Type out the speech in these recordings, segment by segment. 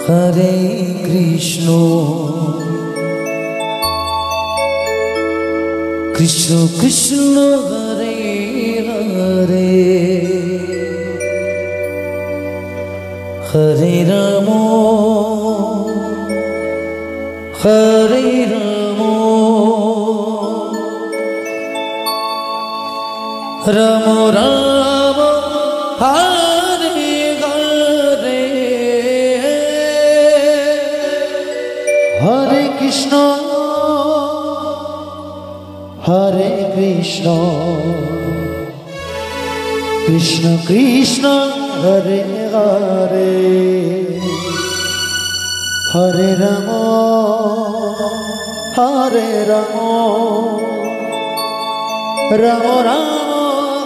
Hare Krishna Krishna Krishna Hare Hare Hare Ram Hare Ram Ram Ram Hare Hare Hare Krishna Hare Krishna Krishna Krishna Hare Hare Hare Ram Hare Ram Ram Ram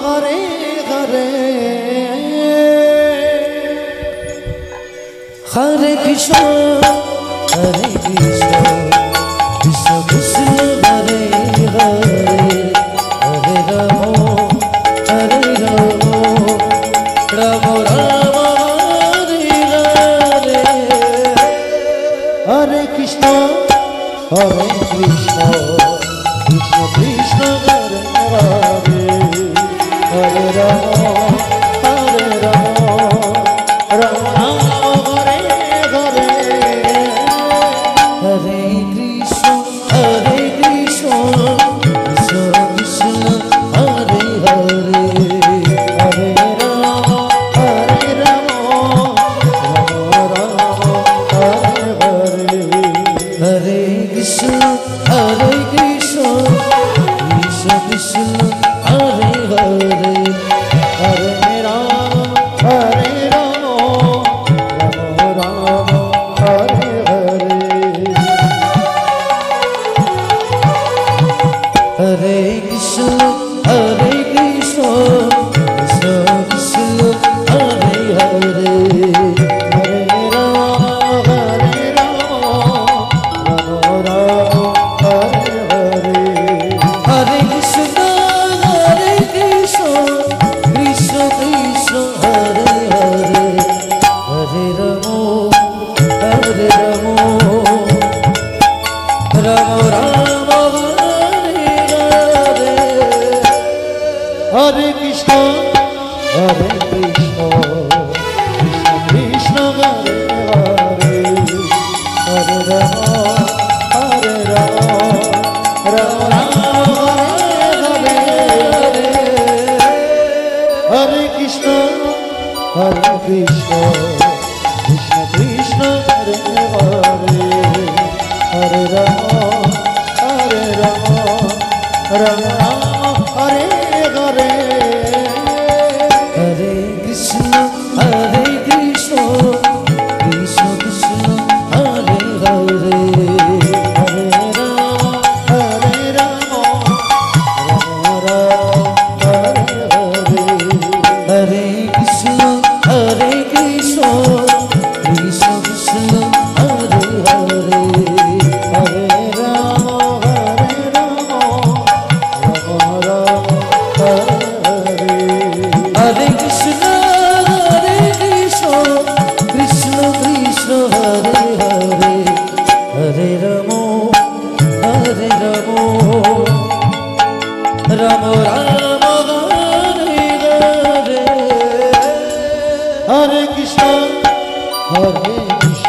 Hare Hare Hare Krishna Hare Krishna Krishna Krishna Hare Hare Hare Ram Hare Ram Ram Ram Hare Hare Hare Krishna Hare Krishna Krishna Krishna Hare Hare Hare Ram Hare Ram Ram Ram Hare Hare Hare Krishna Hare Krishna Krishna Krishna Hare Hare Hare Ram Hare Ram Ram Ram Hare Hare Hare Krishna Hare Krishna Krishna Krishna Hare Hare Hare Ram Hare Ram Ram Ram Hare Hare Hare Krishna Hare Krishna Krishna Krishna Hare Hare Hare Ram Hare Ram Ram Ram Hare Hare Hare Krishna Hare Krishna Krishna Krishna Hare Hare Hare Ram Hare Ram Ram Ram Hare Hare Hare Krishna Hare Krishna Krishna Krishna Hare Hare Hare Ram Hare Ram Ram Ram Hare Hare Hare Krishna Hare Krishna Krishna Krishna Hare Hare Hare Ram Hare Ram Ram Ram Hare Hare Hare Krishna Hare Krishna Krishna Krishna Hare Hare Hare Ram Hare Ram Ram Ram Hare Hare Hare Krishna Hare Krishna Krishna Krishna Hare Hare Hare Ram Hare Ram Ram Ram Hare Hare Hare Krishna Hare Krishna Krishna Krishna Hare Hare Hare Ram Hare Ram Ram Ram Hare Hare Hare Krishna Hare Krishna